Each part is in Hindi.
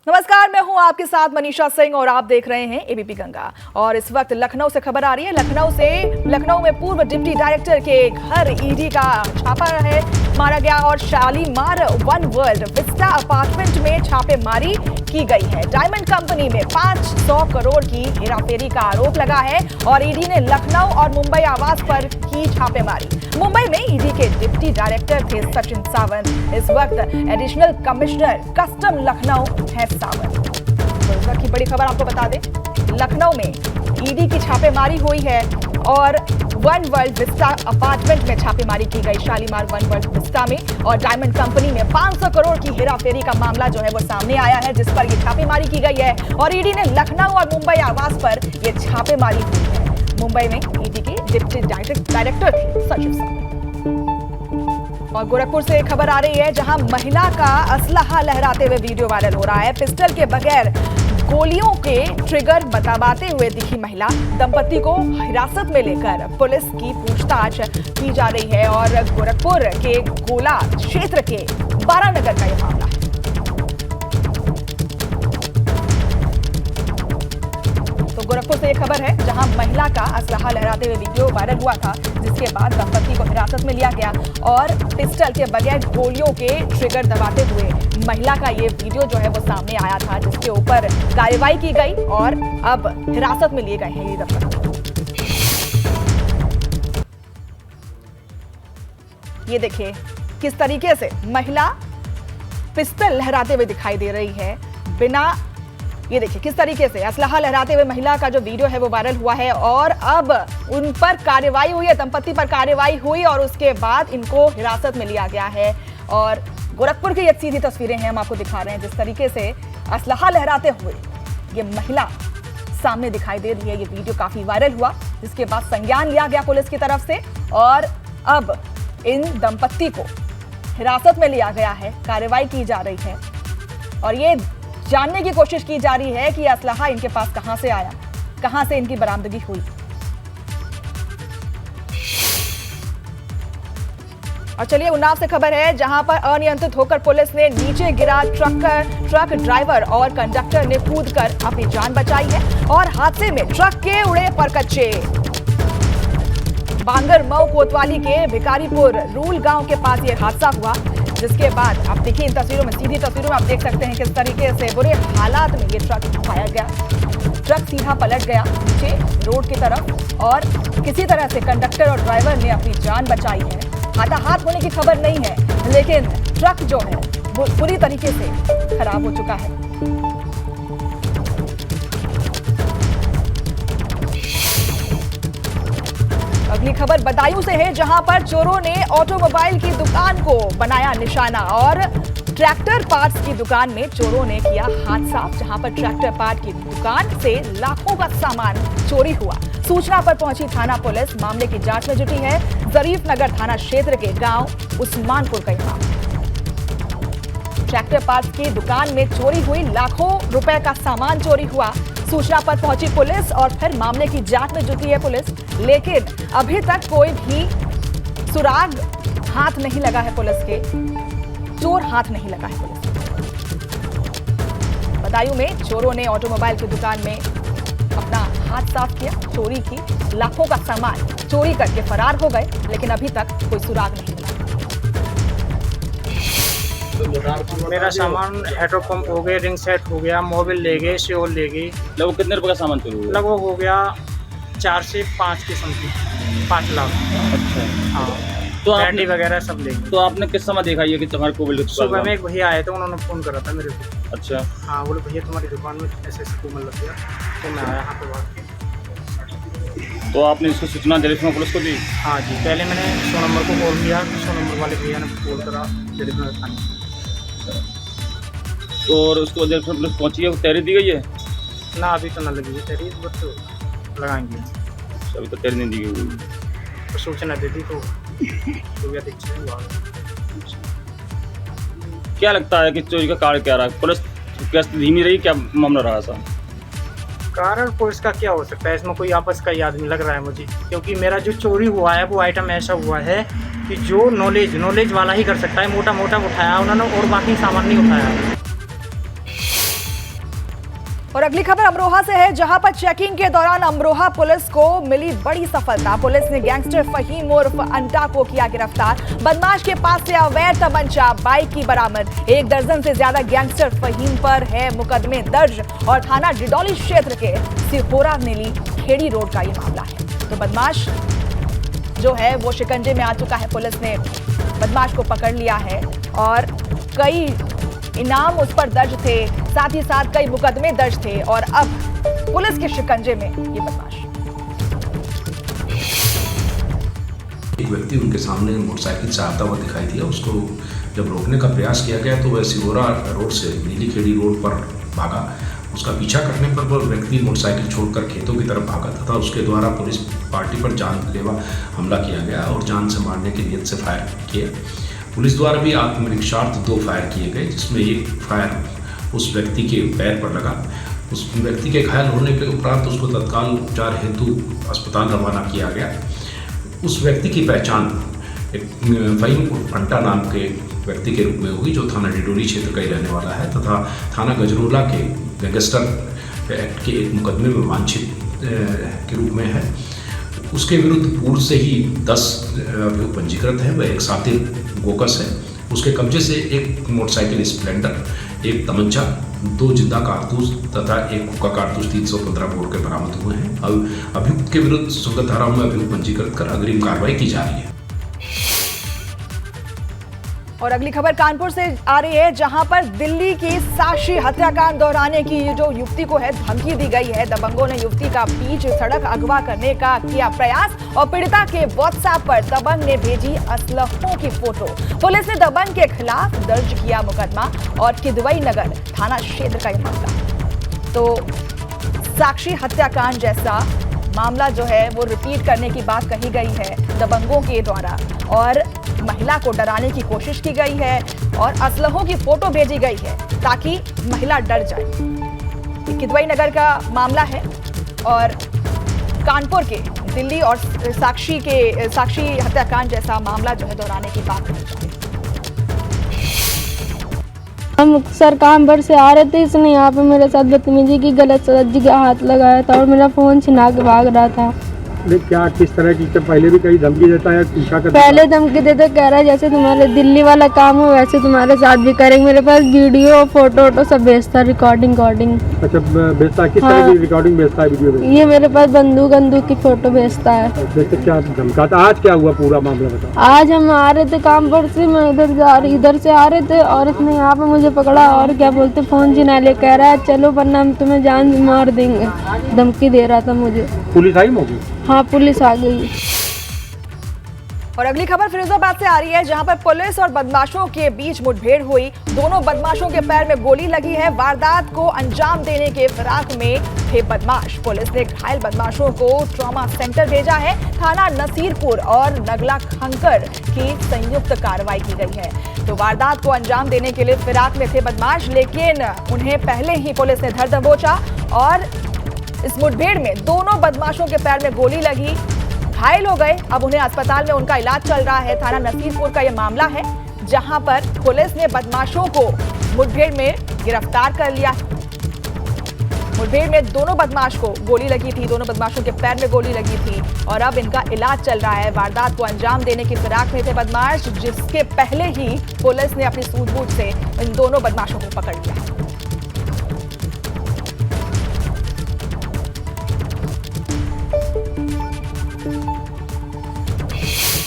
नमस्कार, मैं हूं आपके साथ मनीषा सिंह और आप देख रहे हैं एबीपी गंगा। और इस वक्त लखनऊ से खबर आ रही है। लखनऊ में पूर्व डिप्टी डायरेक्टर के घर ईडी का छापा है मारा गया और Shalimar one world Vista apartment में छापेमारी की गई है। डायमंड कंपनी में 500 करोड़ की हेराफेरी का आरोप लगा है और ईडी ने लखनऊ और मुंबई आवास पर की छापेमारी। मुंबई में ईडी के डिप्टी डायरेक्टर थे सचिन सावंत। इस वक्त एडिशनल कमिश्नर कस्टम लखनऊ है सावंत। तो इस वक्त की बड़ी खबर आपको बता दें, लखनऊ में ईडी की छापेमारी हुई है और वन वर्ल्ड विस्टा अपार्टमेंट में छापेमारी की गई। शालीमार वन वर्ल्ड विस्टा में और डायमंड कंपनी में 500 करोड़ की हेराफेरी का मामला जो है वो सामने आया है, जिस पर ये छापेमारी की गई है और ईडी ने लखनऊ और मुंबई आवास पर ये छापेमारी हुई है। मुंबई में ईडी के डिप्टी डायरेक्टर थे सचिन सावंत। और गोरखपुर से खबर आ रही है, जहां महिला का असलहा लहराते हुए वीडियो वायरल हो रहा है। पिस्टल के बगैर गोलियों के ट्रिगर बताते हुए दिखी महिला। दंपति को हिरासत में लेकर पुलिस की पूछताछ की जा रही है और गोरखपुर के गोला क्षेत्र के बारानगर का यह मामला है। तो गोरखपुर से एक खबर है, जहां महिला का असलहा लहराते हुए वीडियो वायरल हुआ था, जिसके बाद दंपति को हिरासत में लिया गया और पिस्टल के बगैर गोलियों के ट्रिगर दबाते हुए महिला का ये वीडियो जो है वो सामने आया था, जिसके ऊपर कार्रवाई की गई और अब हिरासत में लिए गए हैं ये दंपति। ये देखिए किस तरीके से महिला पिस्टल लहराते हुए दिखाई दे रही है बिना। ये देखिए किस तरीके से असलहा लहराते हुए महिला का जो वीडियो है वो वायरल हुआ है और अब उन पर कार्रवाई हुई है, दंपति पर कार्रवाई हुई और उसके बाद इनको हिरासत में लिया गया है। और गोरखपुर की ये सीधी तस्वीरें हैं, हम आपको दिखा रहे हैं, जिस तरीके से असलहा लहराते हुए ये महिला सामने दिखाई दे रही है। ये वीडियो काफी वायरल हुआ, जिसके बाद संज्ञान लिया गया पुलिस की तरफ से और अब इन दंपति को हिरासत में लिया गया है, कार्रवाई की जा रही है और ये जानने की कोशिश की जा रही है कि असलहा इनके पास कहां से आया, कहां से इनकी बरामदगी हुई। और चलिए उन्नाव से खबर है, जहां पर अनियंत्रित होकर पुलिस ने नीचे गिरा ट्रक ड्राइवर और कंडक्टर ने कूदकर अपनी जान बचाई है और हादसे में ट्रक के उड़े परकच्चे। बांगर मऊ कोतवाली के भिकारीपुर रूल गांव के पास ये हादसा हुआ, जिसके बाद आप देखिए इन तस्वीरों में, सीधी तस्वीरों में आप देख सकते हैं किस तरीके से बुरे हालात में ये ट्रक पाया गया। ट्रक सीधा पलट गया नीचे रोड की तरफ और किसी तरह से कंडक्टर और ड्राइवर ने अपनी जान बचाई है। हाथाहाथ होने की खबर नहीं है, लेकिन ट्रक जो है वो पूरी तरीके से खराब हो चुका है। अगली खबर बदायूं से है, जहां पर चोरों ने ऑटोमोबाइल की दुकान को बनाया निशाना और ट्रैक्टर पार्ट्स की दुकान में चोरों ने किया हाथ साफ, जहां पर ट्रैक्टर पार्ट की दुकान से लाखों का सामान चोरी हुआ। सूचना पर पहुंची थाना पुलिस मामले की जांच में जुटी है। जरीफ नगर थाना क्षेत्र के गांव उस्मानपुर का मामला। ट्रैक्टर पार्ट्स की दुकान में चोरी हुई, लाखों रुपए का सामान चोरी हुआ। सूचना पर पहुंची पुलिस और फिर मामले की जांच में जुटी है पुलिस, लेकिन अभी तक कोई भी सुराग हाथ नहीं लगा है पुलिस के, चोर हाथ नहीं लगा है पुलिस। बदायूं में चोरों ने ऑटोमोबाइल की दुकान में अपना हाथ साफ किया, चोरी की, लाखों का सामान चोरी करके फरार हो गए, लेकिन अभी तक कोई सुराग नहीं मिला। मेरा सामान हेडरोपम्प हो गया, रिंग सेट हो गया, मोबाइल ले गए, सियोल ले गई। लगभग कितने रुपए का सामान चोरी हुआ? लगभग हो गया 4 से 5 की समथिंग, 5 लाख। अच्छा, हाँ, तो कैंडी वगैरह सब ले गए। तो आपने किस समय देखा ये कि तुम्हारे कोविड सुबह में एक भैया आए थे, उन्होंने फ़ोन करा था मेरे को। अच्छा, हाँ, बोले भैया तुम्हारी दुकान में ऐसे कोमल लग गया, तो मैं आया यहाँ पे भाग के। तो आपने इसको सूचना जरीफ में पुलिस को दी? हाँ जी, पहले मैंने 100 नंबर को कॉल किया, 100 नंबर वाले भैया ने कॉल करा जरीफ नगर थाने। तो और उसको जरीफ में पुलिस पहुंची है, वो तैयारी दी गई है? ना अभी तो ना लगी है तैयारी, बट लगाएंगे। अभी तो तैयारी नहीं दी गई, तो सूचना दे दी तो क्या लगता है कि चोरी का कारण क्या रहा? पुलिस कैसे धीमी रही, क्या मामला रहा था? कारण पुलिस का क्या हो सकता है इसमें, कोई आपस का ही आदमी लग रहा है मुझे, क्योंकि मेरा जो चोरी हुआ है वो आइटम ऐसा हुआ है कि जो नॉलेज वाला ही कर सकता है। मोटा मोटा उठाया उन्होंने और बाकी सामान नहीं उठाया। और अगली खबर अमरोहा से है, जहां पर चेकिंग के दौरान अमरोहा पुलिस को मिली बड़ी सफलता। पुलिस ने गैंगस्टर फहीम उर्फ अंटा को किया गिरफ्तार। बदमाश के पास से अवैध तमंचा, बाइक की बरामद। 1 दर्जन से ज्यादा गैंगस्टर फहीम पर है मुकदमे दर्ज और थाना डिडौली क्षेत्र के सिहोरा नीली खेड़ी रोड का ये मामला है। तो बदमाश जो है वो शिकंजे में आ चुका है। पुलिस ने बदमाश को पकड़ लिया है और कई इनाम उस पर दर्ज थे, साथ ही साथ कई मुकदमे दर्ज थे और अब पुलिस के शिकंजे में ये बदमाश। एक व्यक्ति उनके सामने मोटरसाइकिल से आता हुआ दिखाई दिया। उसको जब रोकने का प्रयास किया गया तो वह सिहोरा रोड से नीली खेड़ी रोड पर भागा। उसका पीछा करने पर वह व्यक्ति मोटरसाइकिल छोड़कर खेतों की तरफ भागा तथा उसके द्वारा पुलिस पार्टी पर जानलेवा हमला किया गया और जान से मारने की नीयत से फायर किया। पुलिस द्वारा भी आत्मरक्षार्थ 2 फायर किए गए, जिसमें एक फायर उस व्यक्ति के पैर पर लगा। उस व्यक्ति के घायल होने के उपरांत उसको तत्काल उपचार हेतु अस्पताल रवाना किया गया। उस व्यक्ति की पहचान एक फहीम उर्फ अंटा नाम के व्यक्ति के रूप में हुई, जो थाना डिडौली क्षेत्र का ही रहने वाला है तथा थाना गजरोला के गैंगस्टर एक्ट के एक मुकदमे में वांछित के रूप में है। उसके विरुद्ध पूर्व से ही 10 अभियोग पंजीकृत है। वह एक सातिर गोकस है। उसके कब्जे से एक मोटरसाइकिल स्प्लेंडर, एक तमंचा, 2 जिंदा कारतूस तथा एक हुक्का कारतूस 315 बोर के बरामद हुए हैं। अब अभियुक्त के विरुद्ध संगत धाराओं में अभियोग पंजीकृत कर अग्रिम कार्रवाई की जा रही है। और अगली खबर कानपुर से आ रही है, जहां पर दिल्ली की साक्षी हत्याकांड दोहराने की जो युवती को है धमकी दी गई है। दबंगों ने युवती का बीच सड़क अगवा करने का किया प्रयास और पीड़िता के व्हाट्सएप पर दबंग ने भेजी असलहों की फोटो। पुलिस ने दबंग के खिलाफ दर्ज किया मुकदमा और किदवई नगर थाना क्षेत्र का ये मामला। तो साक्षी हत्याकांड जैसा मामला जो है वो रिपीट करने की बात कही गई है दबंगों के द्वारा और महिला को डराने की कोशिश की गई है और असलहों की फोटो भेजी गई है ताकि महिला डर जाए। ये किदवई नगर का मामला है और कानपुर के दिल्ली और साक्षी हत्याकांड जैसा मामला जो है दोहराने की बात कही जा रही है। हम सर काम पर से आ रहे थे, इसने यहाँ पे मेरे साथ बदतमीजी की, गलत जगह हाथ लगाया था और मेरा फ़ोन छिना के भाग रहा था। क्या किस तरह की पहले भी कहीं धमकी देता है, पीछा करता है? पहले धमकी देते, कह रहा है जैसे तुम्हारे दिल्ली वाला काम हो वैसे तुम्हारे साथ भी करेंगे। मेरे पास वीडियो फोटो सब भेजता, रिकॉर्डिंग। अच्छा, भेजता है? किस तरह की रिकॉर्डिंग भेजता है, वीडियो भेजता है? ये मेरे पास बंदूक की फोटो भेजता है। जैसे क्या धमकाता? आज क्या हुआ पूरा मामला बताओ। आज हम आ रहे थे काम पर से, मैं इधर से आ रहे थे और इसने यहाँ पे मुझे पकड़ा और क्या बोलते फ़ोन छिना ले, कह रहा है चलो वरना हम तुम्हें जान मार देंगे। धमकी दे रहा था मुझे। पुलिस आई मौके? हाँ, पुलिस आ गई। और अगली खबर फिरोजाबाद से आ रही है, जहां पर पुलिस और बदमाशों के बीच मुठभेड़ हुई। दोनों बदमाशों के पैर में गोली लगी है। वारदात को अंजाम देने के फिराक में थे बदमाश। पुलिस ने घायल बदमाशों को ट्रॉमा सेंटर भेजा है। थाना नसीरपुर और नगला खंकर की संयुक्त कार्रवाई की गई है। तो वारदात को अंजाम देने के लिए फिराक में थे बदमाश, लेकिन उन्हें पहले ही पुलिस ने धर दबोचा और इस मुठभेड़ में दोनों बदमाशों के पैर में गोली लगी, घायल हो गए। अब उन्हें अस्पताल में उनका इलाज चल रहा है। थाना नसीरपुर का यह मामला है, जहां पर पुलिस ने बदमाशों को मुठभेड़ में गिरफ्तार कर लिया। मुठभेड़ में दोनों बदमाश को गोली लगी थी, दोनों बदमाशों के पैर में गोली लगी थी और अब इनका इलाज चल रहा है। वारदात को अंजाम देने की फिराक में थे बदमाश, जिसके पहले ही पुलिस ने अपनी सूझबूझ से इन दोनों बदमाशों को पकड़ लिया।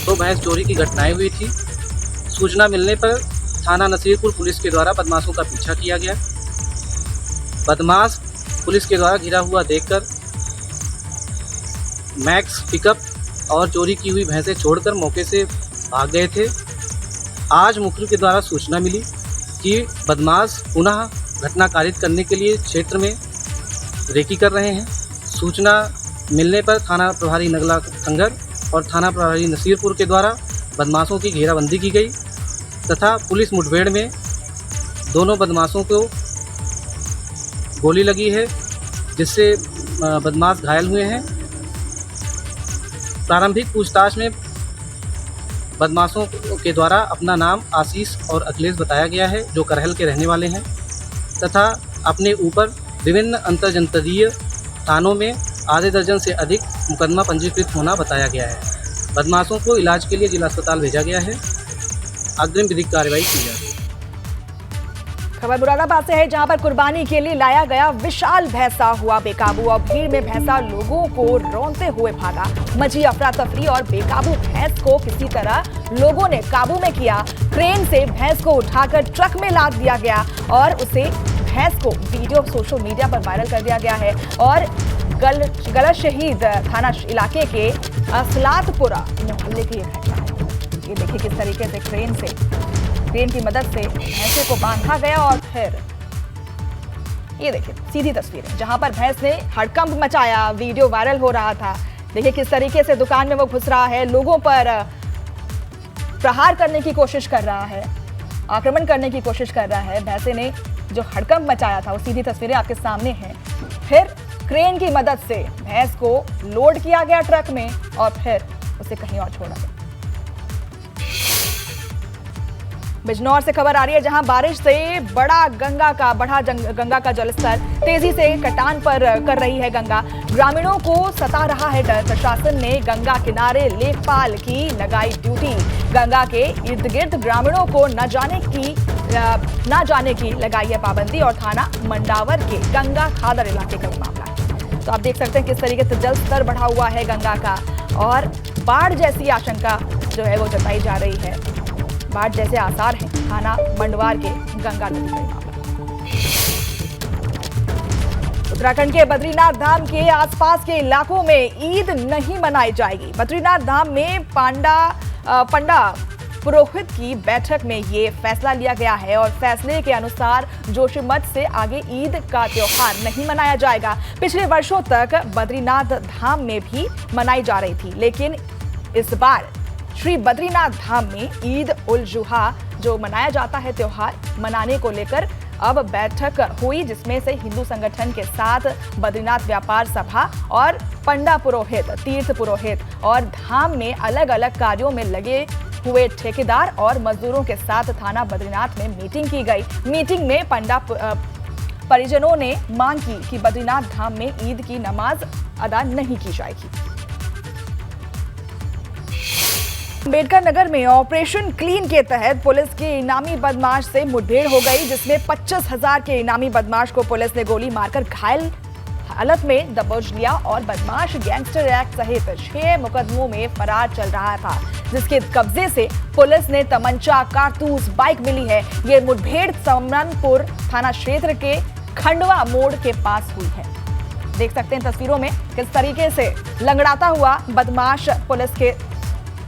दो भैंस चोरी की घटनाएं हुई थी। सूचना मिलने पर थाना नसीरपुर पुलिस के द्वारा बदमाशों का पीछा किया गया। बदमाश पुलिस के द्वारा घिरा हुआ देखकर मैक्स पिकअप और चोरी की हुई भैंसें छोड़कर मौके से भाग गए थे। आज मुखबिर के द्वारा सूचना मिली कि बदमाश पुनः घटना कारित करने के लिए क्षेत्र में रेकी कर रहे हैं। सूचना मिलने पर थाना प्रभारी नगला खंगर और थाना प्रभारी नसीरपुर के द्वारा बदमाशों की घेराबंदी की गई तथा पुलिस मुठभेड़ में दोनों बदमाशों को गोली लगी है, जिससे बदमाश घायल हुए हैं। प्रारंभिक पूछताछ में बदमाशों के द्वारा अपना नाम आशीष और अखिलेश बताया गया है, जो करहल के रहने वाले हैं तथा अपने ऊपर विभिन्न अंतरजनपदीय थानों में आधे दर्जन से अधिक मुकदमा पंजीकृत होना बताया गया है। बदमाशों को इलाज के लिए जिला अस्पताल भेजा गया है। अग्रिम विधिक कार्रवाई की जा रही है। खबर मुरादाबाद से है, जहां पर कुर्बानी के लिए लाया गया विशाल भैंसा हुआ बेकाबू और भीड़ में भैंसा लोगों को रौंदते हुए भागा। मची अफरा तफरी और बेकाबू भैंस को किसी तरह लोगों ने काबू में किया। क्रेन से भैंस को उठाकर ट्रक में लाद दिया गया और उसे भैंस को वीडियो सोशल मीडिया पर वायरल कर दिया गया है। और गलत शहीद थाना इलाके के असलातपुरा मोहल्ले की यह घटना है। ये देखिए किस तरीके से क्रेन की मदद से भैंसे को बांधा गया और फिर ये देखिए सीधी तस्वीरें, जहां पर भैंस ने हड़कंप मचाया, वीडियो वायरल हो रहा था। देखिए किस तरीके से दुकान में वो घुस रहा है, लोगों पर प्रहार करने की कोशिश कर रहा है, आक्रमण करने की कोशिश कर रहा है। भैंसे ने जो हड़कंप मचाया था वो सीधी तस्वीरें आपके सामने हैं। फिर क्रेन की मदद से भैंस को लोड किया गया ट्रक में और फिर उसे कहीं और छोड़ा गया। बिजनौर से खबर आ रही है, जहां बारिश से बढ़ा गंगा का जलस्तर तेजी से कटान पर कर रही है गंगा। ग्रामीणों को सता रहा है डर। प्रशासन ने गंगा किनारे लेखपाल की लगाई ड्यूटी। गंगा के इर्द गिर्द ग्रामीणों को न जाने की लगाई है पाबंदी और थाना मंडावर के गंगा खादर इलाके का मामला है। तो आप देख सकते हैं किस तरीके से जल स्तर बढ़ा हुआ है गंगा का और बाढ़ जैसी आशंका जो है वो जताई जा रही है। बाढ़ जैसे आसार हैं थाना मंडवार के गंगा नदी का मामला। उत्तराखंड के बद्रीनाथ धाम के आसपास के इलाकों में ईद नहीं मनाई जाएगी। बद्रीनाथ धाम में पंडा पुरोहित की बैठक में ये फैसला लिया गया है और फैसले के अनुसार जोशीमठ से आगे ईद का त्योहार नहीं मनाया जाएगा। पिछले वर्षों तक बद्रीनाथ धाम में भी मनाई जा रही थी, लेकिन इस बार श्री बद्रीनाथ धाम में ईद उल जुहा जो मनाया जाता है त्योहार मनाने को लेकर अब बैठक हुई, जिसमें से हिंदू संगठन के साथ बद्रीनाथ व्यापार सभा और पंडा पुरोहित, तीर्थ पुरोहित और धाम में अलग अलग कार्यों में लगे हुए ठेकेदार और मजदूरों के साथ थाना बद्रीनाथ में मीटिंग की गई। मीटिंग में पंडा परिजनों ने मांग की कि बद्रीनाथ धाम में ईद की नमाज अदा नहीं की जाएगी। अम्बेडकर नगर में ऑपरेशन क्लीन के तहत पुलिस के इनामी बदमाश से मुठभेड़ हो गई, जिसमें 25,000 के इनामी बदमाश को पुलिस ने गोली मारकर घायल हालत में दबोच लिया और बदमाश गैंगस्टर एक्ट सहित 6 मुकदमों में फरार चल रहा था, जिसके कब्जे से पुलिस ने तमंचा, कारतूस, बाइक मिली है। ये मुठभेड़ समरनपुर थाना क्षेत्र के खंडवा मोड़ के पास हुई है। देख सकते हैं तस्वीरों में किस तरीके से लंगड़ाता हुआ बदमाश पुलिस के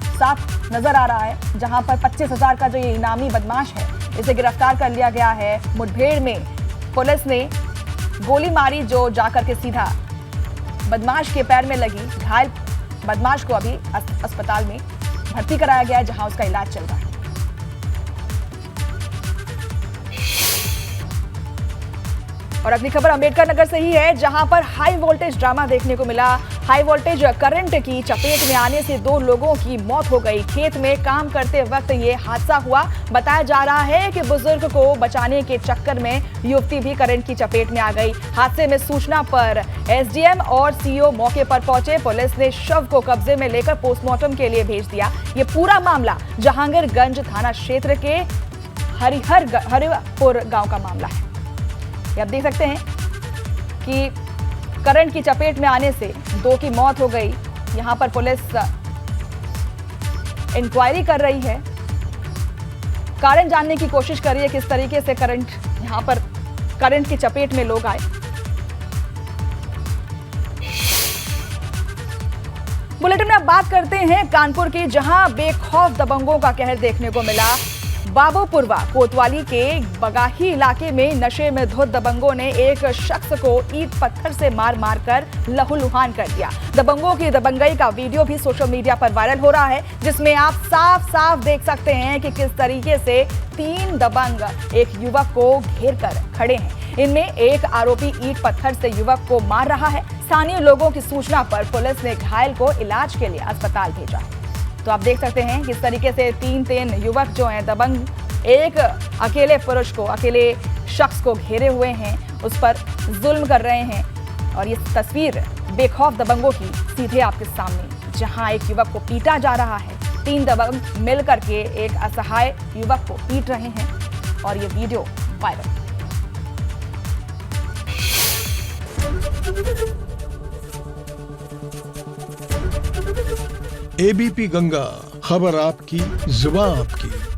साथ नजर आ रहा है, जहां पर 25,000 का जो ये इनामी बदमाश है इसे गिरफ्तार कर लिया गया है। मुठभेड़ में पुलिस ने गोली मारी जो जाकर के सीधा बदमाश के पैर में लगी। घायल बदमाश को अभी अस्पताल में भर्ती कराया गया है, जहां उसका इलाज चल रहा है। और अगली खबर अम्बेडकर नगर से ही है, जहां पर हाई वोल्टेज ड्रामा देखने को मिला। हाई वोल्टेज करंट की चपेट में आने से 2 लोगों की मौत हो गई। खेत में काम करते वक्त ये हादसा हुआ। बताया जा रहा है कि बुजुर्ग को बचाने के चक्कर में युवती भी करंट की चपेट में आ गई। हादसे में सूचना पर एसडीएम और सीओ मौके पर पहुंचे। पुलिस ने शव को कब्जे में लेकर पोस्टमार्टम के लिए भेज दिया। ये पूरा मामला जहांगीरगंज थाना क्षेत्र के हरिपुर गांव का मामला है। आप देख सकते हैं कि करंट की चपेट में आने से 2 की मौत हो गई। यहां पर पुलिस इंक्वायरी कर रही है, कारण जानने की कोशिश कर रही है किस तरीके से यहां पर करंट की चपेट में लोग आए। बुलेटिन में अब बात करते हैं कानपुर की, जहां बेखौफ दबंगों का कहर देखने को मिला। बाबूपुरवा कोतवाली के बगाही इलाके में नशे में धुत दबंगों ने एक शख्स को ईंट पत्थर से मार कर लहूलुहान कर दिया। दबंगों की दबंगई का वीडियो भी सोशल मीडिया पर वायरल हो रहा है, जिसमें आप साफ देख सकते हैं कि किस तरीके से 3 दबंग एक युवक को घेर कर खड़े हैं। इनमें एक आरोपी ईंट पत्थर से युवक को मार रहा है। स्थानीय लोगों की सूचना पर पुलिस ने घायल को इलाज के लिए अस्पताल भेजा। तो आप देख सकते हैं किस तरीके से 3 युवक जो हैं दबंग एक अकेले पुरुष को, अकेले शख्स को घेरे हुए हैं, उस पर जुल्म कर रहे हैं। और ये तस्वीर बेखौफ दबंगों की सीधे आपके सामने, जहां एक युवक को पीटा जा रहा है। 3 दबंग मिलकर के एक असहाय युवक को पीट रहे हैं और ये वीडियो वायरल। एबीपी गंगा, खबर आपकी, जुबान आपकी।